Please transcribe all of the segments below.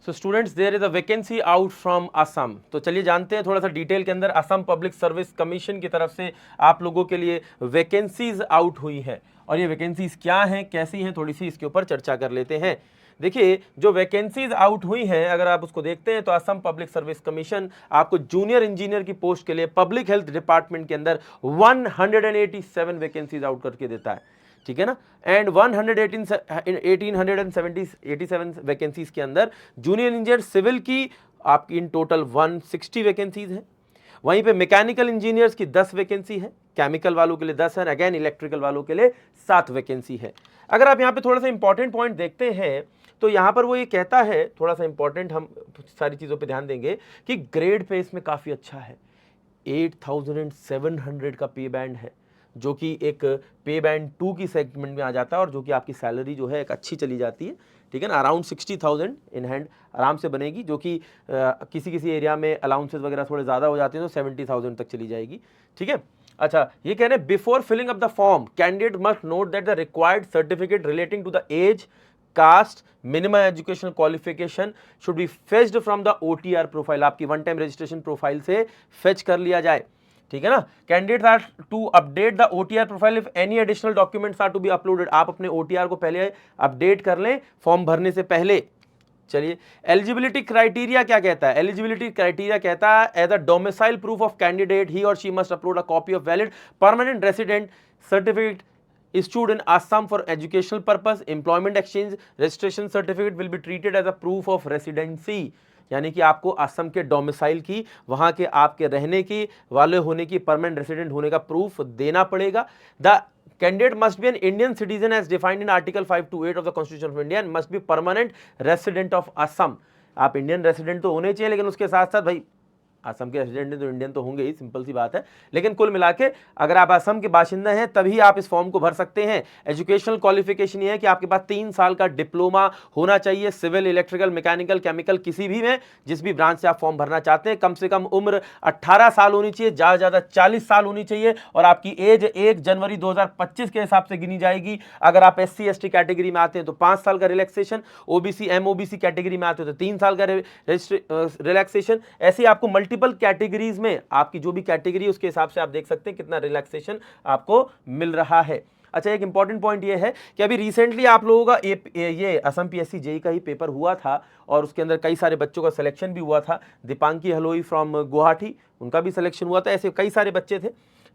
So students there is a vacancy out from Assam. तो चलिए जानते हैं थोड़ा सा डिटेल के अंदर। असम पब्लिक सर्विस कमीशन की तरफ से आप लोगों के लिए वैकेंसीज आउट हुई है, और ये वैकेंसीज क्या हैं, कैसी हैं, थोड़ी सी इसके ऊपर चर्चा कर लेते हैं। देखिए, जो वैकेंसीज आउट हुई हैं अगर आप उसको देखते हैं तो असम पब्लिक सर्विस कमीशन आपको जूनियर इंजीनियर की पोस्ट के लिए पब्लिक हेल्थ डिपार्टमेंट के अंदर 187 वैकेंसीज आउट करके देता है, ठीक है ना। एंड 1887 वैकेंसीज के अंदर जूनियर इंजीनियर सिविल की आपकी इन टोटल 160 वैकेंसीज हैं। वहीं पे मैकेनिकल इंजीनियर्स की 10 वैकेंसी है, केमिकल वालों के लिए 10 है, अगेन इलेक्ट्रिकल वालों के लिए 7 वैकेंसी है। अगर आप यहाँ पे थोड़ा सा इंपॉर्टेंट पॉइंट देखते हैं तो यहाँ पर वो ये कहता है, थोड़ा सा इंपॉर्टेंट, हम सारी चीज़ों पे ध्यान देंगे कि ग्रेड पे इसमें काफ़ी अच्छा है। 8700 का पे बैंड है, जो कि एक पे बैंड 2 की सेगमेंट में आ जाता है, और जो कि आपकी सैलरी जो है एक अच्छी चली जाती है, ठीक है ना। अराउंड 60,000 इन हैंड आराम से बनेगी, जो कि किसी किसी एरिया में अलाउंसेस वगैरह थोड़े ज़्यादा हो जाते हैं तो 70,000 तक चली जाएगी, ठीक है। अच्छा, ये कह रहे हैं before filling up the form candidate must note that the required certificate relating to the age, caste, minimum educational qualification should be fetched from the OTR profile. आपकी वन टाइम रजिस्ट्रेशन प्रोफाइल से fetch कर लिया जाए, ठीक है ना। Candidates are to update the OTR profile if any additional documents are to be uploaded. आप अपने OTR को पहले अपडेट कर लें फॉर्म भरने से पहले। चलिए, एलिजिबिलिटी क्राइटेरिया क्या कहता है? एलिजिबिलिटी क्राइटेरिया कहता है as a domicile proof of candidate he और she must upload a copy of valid permanent resident certificate issued in Assam for educational purpose, employment exchange, registration certificate will be treated as a proof of residency। यानी कि आपको असम के domicile की, वहां के आपके रहने की, वाले होने की, परमानेंट रेसिडेंट होने का प्रूफ देना पड़ेगा। The candidate must be an Indian citizen as defined in Article 528 of the Constitution of India and must be permanent resident of Assam। आप इंडियन रेसिडेंट तो होने चाहिए, लेकिन उसके साथ साथ भाई असम के रेसिडेंट तो इंडियन तो होंगे ही, सिंपल सी बात है। लेकिन कुल मिला के अगर आप असम के बाशिंदा हैं तभी आप इस फॉर्म को भर सकते हैं। एजुकेशनल क्वालिफिकेशन ये है कि आपके पास 3 साल का डिप्लोमा होना चाहिए, सिविल, इलेक्ट्रिकल, मैकेनिकल, केमिकल, किसी भी में, जिस भी ब्रांच से आप फॉर्म भरना चाहते हैं। कम से कम उम्र 18 साल होनी चाहिए, ज़्यादा ज़्यादा 40 साल होनी चाहिए, और आपकी एज 1 जनवरी 2025 के हिसाब से गिनी जाएगी। अगर आप SC ST कैटेगरी में आते हैं तो 5 साल का रिलैक्सेशन, OBC MOBC कैटेगरी में आते हो तो 3 साल का रिलैक्सेशन। ऐसे ही आपको मल्टीपल कैटेगरीज में, आपकी जो भी कैटेगरी उसके हिसाब से आप देख सकते हैं कितना रिलैक्सेशन आपको मिल रहा है। अच्छा, एक इंपॉर्टेंट पॉइंट ये है कि अभी रिसेंटली आप लोगों का ये असम PSC JEE का ही पेपर हुआ था, और उसके अंदर कई सारे बच्चों का सिलेक्शन भी हुआ था। दीपांकी हलोई फ्रॉम गुवाहाटी, उनका भी सिलेक्शन हुआ था। ऐसे कई सारे बच्चे थे,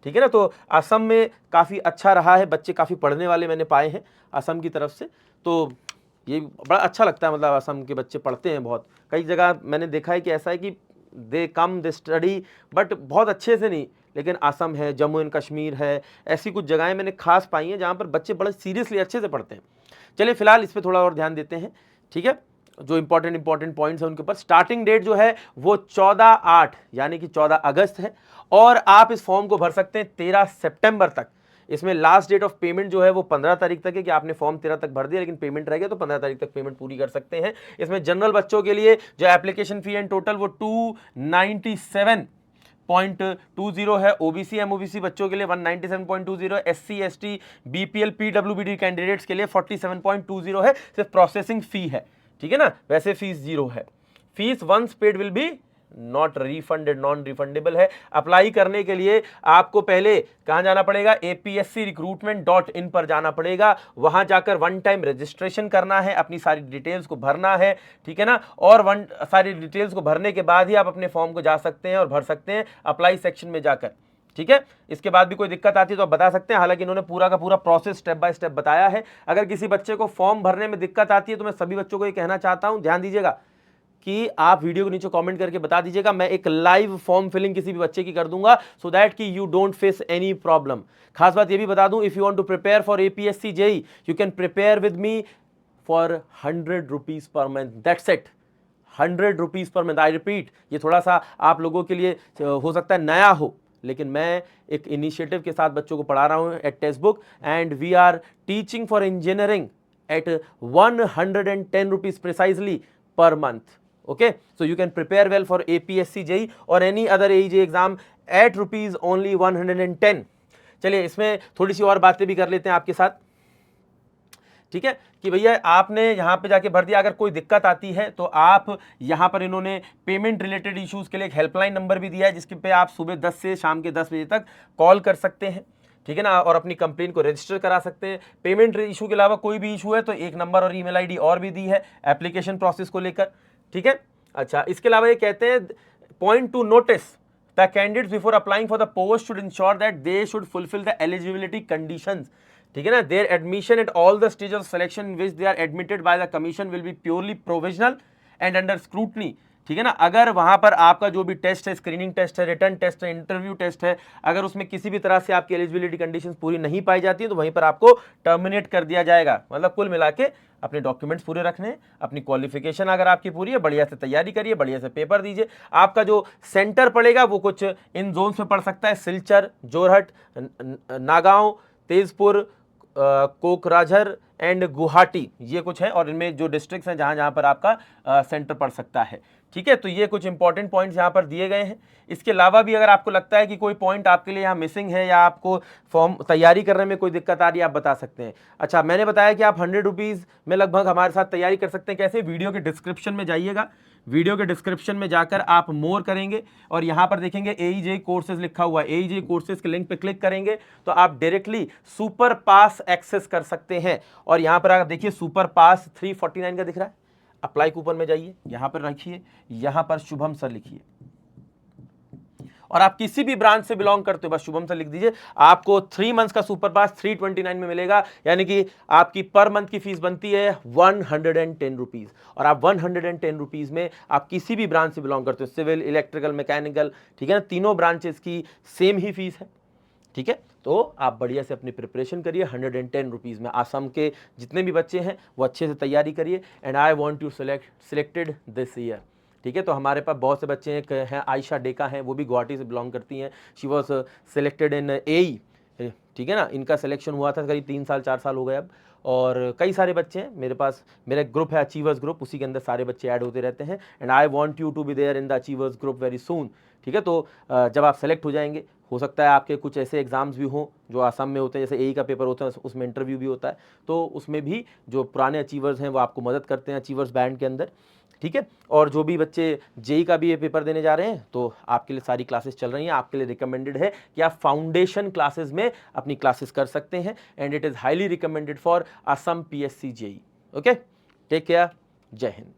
ठीक है ना। तो असम में काफ़ी अच्छा रहा है, बच्चे काफ़ी पढ़ने वाले मैंने पाए हैं असम की तरफ से, तो ये बड़ा अच्छा लगता है। मतलब असम के बच्चे पढ़ते हैं बहुत। कई जगह मैंने देखा है कि ऐसा है कि दे कम दे स्टडी, बट बहुत अच्छे से नहीं। लेकिन असम है, जम्मू एंड कश्मीर है, ऐसी कुछ जगहें मैंने खास पाई हैं जहाँ पर बच्चे बड़े सीरियसली अच्छे से पढ़ते हैं। चलिए फिलहाल इस पर थोड़ा और ध्यान देते हैं, ठीक है। जो इंपॉर्टेंट पॉइंट्स हैं उनके ऊपर। स्टार्टिंग डेट जो है वो 14/8 यानी कि 14 अगस्त है, और आप इस फॉर्म को भर सकते हैं 13 सितंबर तक। इसमें लास्ट डेट ऑफ पेमेंट जो है वो 15 तारीख तक है, कि आपने फॉर्म 13 तक भर दिया लेकिन पेमेंट रह गया तो 15 तारीख तक पेमेंट पूरी कर सकते हैं। इसमें जनरल बच्चों के लिए जो एप्लीकेशन फी है टोटल वो 297.20 है। OBC MOBC बच्चों के लिए 197.20 है। SC ST BPL PWBD candidates के लिए 47.20 है। सिर्फ प्रोसेसिंग फी है, ठीक है ना। वैसे फीस 0 है। Fees once paid will be not refunded, non refundable है। अप्लाई करने के लिए आपको पहले कहां जाना पड़ेगा? APSCrecruitment.in पर जाना पड़ेगा। वहां जाकर वन टाइम रजिस्ट्रेशन करना है, अपनी सारी डिटेल्स को भरना है, ठीक है ना। और सारी डिटेल्स को भरने के बाद ही आप अपने फॉर्म को जा सकते हैं और भर सकते हैं अप्लाई सेक्शन में जाकर, ठीक है। इसके बाद भी कोई दिक्कत आती है तो आप बता सकते हैं। हालांकि इन्होंने पूरा का पूरा प्रोसेस स्टेप बाय स्टेप बताया है। अगर किसी बच्चे को फॉर्म भरने में दिक्कत आती है तो मैं सभी बच्चों को ये कहना चाहता हूं, ध्यान दीजिएगा कि आप वीडियो के नीचे कमेंट करके बता दीजिएगा। मैं एक लाइव फॉर्म फिलिंग किसी भी बच्चे की कर दूंगा, सो दैट कि you don't face any problem. खास बात ये भी बता दूं, if you want to prepare for APSC JEE you can prepare with me for 100 rupees per month, that's it. 100 rupees per month. I repeat, ये थोड़ा सा आप लोगों के लिए हो सकता है नया हो, लेकिन मैं एक इनिशिएटिव के साथ बच्चों को पढ़ा रहा हूं at text book, and we are teaching for engineering at 110 rupees precisely per month. Okay, so you can prepare well for APSC JEE or any other AEJ exam at rupees only 110। चलिए इसमें थोड़ी सी और बातें भी कर लेते हैं आपके साथ। ठीक है, कि भैया आपने यहाँ पे जाके भर दिया, अगर कोई दिक्कत आती है तो आप यहाँ पर इन्होंने पेमेंट रिलेटेड इश्यूज़ के लिए एक हेल्पलाइन नंबर भी दिया है, जिसके पे आप सुबह 10 से शाम के 10 बजे तक कॉल कर सकते हैं, ठीक है ना, और अपनी कंप्लेन को रजिस्टर करा सकते हैं। पेमेंट इशू के अलावा कोई भी इशू है तो एक नंबर और ईमेल आईडी और भी दी है एप्लीकेशन प्रोसेस को लेकर, ठीक है। अच्छा, इसके अलावा ये कहते हैं point to notice the candidates before applying for the post should ensure that they should fulfil the eligibility conditions, ठीक है ना। There admission at all the stage of selection in which they are admitted by the commission will be purely provisional and under scrutiny, ठीक है ना। अगर वहां पर आपका जो भी टेस्ट है, स्क्रीनिंग टेस्ट है, रिटर्न टेस्ट है, इंटरव्यू टेस्ट है, अगर उसमें किसी भी तरह से आपकी एलिजिबिलिटी कंडीशंस पूरी नहीं पाई जाती है तो वहीं पर आपको टर्मिनेट कर दिया जाएगा। मतलब कुल मिला के अपने डॉक्यूमेंट्स पूरे रखने हैं, अपनी क्वालिफिकेशन अगर आपकी पूरी है, बढ़िया से तैयारी करिए, बढ़िया से पेपर दीजिए। आपका जो सेंटर पड़ेगा वो कुछ इन जोन्स में पड़ सकता है, सिलचर, जोरहट, नागांव, तेजपुर, कोकराझार एंड गुवाहाटी, ये कुछ है, और इनमें जो डिस्ट्रिक्ट्स हैं जहां जहां पर आपका सेंटर पड़ सकता है, ठीक है। तो ये कुछ इंपॉर्टेंट पॉइंट्स यहाँ पर दिए गए हैं। इसके अलावा भी अगर आपको लगता है कि कोई पॉइंट आपके लिए यहाँ मिसिंग है या आपको फॉर्म तैयारी करने में कोई दिक्कत आ रही है, आप बता सकते हैं। अच्छा, मैंने बताया कि आप 100 रुपीज़ में लगभग हमारे साथ तैयारी कर सकते हैं। कैसे? वीडियो के डिस्क्रिप्शन में जाइएगा, वीडियो के डिस्क्रिप्शन में जाकर आप मोर करेंगे और यहाँ पर देखेंगे AEJ कोर्सेज लिखा हुआ है, AEJ कोर्सेज के लिंक पे क्लिक करेंगे तो आप डायरेक्टली सुपर पास एक्सेस कर सकते हैं। और यहाँ पर आप देखिए सुपर पास 349 का दिख रहा है, अप्लाई कूपन में जाइए, यहाँ पर रखिए, यहाँ पर शुभम सर लिखिए, और आप किसी भी ब्रांच से बिलोंग करते हो बस शुभम सर लिख दीजिए। आपको 3 मंथ्स का सुपर पास 329 में मिलेगा, यानी कि आपकी पर मंथ की फीस बनती है 110 रुपीज़, और आप 110 रुपीज़ में आप किसी भी ब्रांच से बिलोंग करते हो, सिविल, इलेक्ट्रिकल, मैकेनिकल, ठीक है ना, तीनों ब्रांचेस की सेम ही फीस है, ठीक है। तो आप बढ़िया से अपनी प्रिपरेशन करिए 110 रुपीज़ में। आसाम के जितने भी बच्चे हैं वो अच्छे से तैयारी करिए, and I want you selected this year, ठीक है। तो हमारे पास बहुत से बच्चे हैं, आयशा डेका हैं, वो भी गुवाहाटी से बिलोंग करती हैं, she was selected in AE, ठीक है ना, इनका सिलेक्शन हुआ था करीब 3 साल 4 साल हो गए अब। और कई सारे बच्चे हैं मेरे पास, मेरा ग्रुप है अचीवर्स ग्रुप, उसी के अंदर सारे बच्चे ऐड होते रहते हैं, and I want you to be there in the achievers group very soon, ठीक है। तो जब आप सेलेक्ट हो जाएंगे, हो सकता है आपके कुछ ऐसे एग्जाम्स भी हों जो आसाम में होते हैं, जैसे AE का पेपर होता है, उसमें इंटरव्यू भी होता है, तो उसमें भी जो पुराने अचीवर्स हैं वो आपको मदद करते हैं अचीवर्स बैंड के अंदर, ठीक है। और जो भी बच्चे JEE का भी ये पेपर देने जा रहे हैं तो आपके लिए सारी क्लासेस चल रही हैं, आपके लिए रिकमेंडेड है कि आप फाउंडेशन क्लासेस में अपनी क्लासेस कर सकते हैं, and it is highly recommended for Assam PSC JEE। Okay, take care, जय हिंद।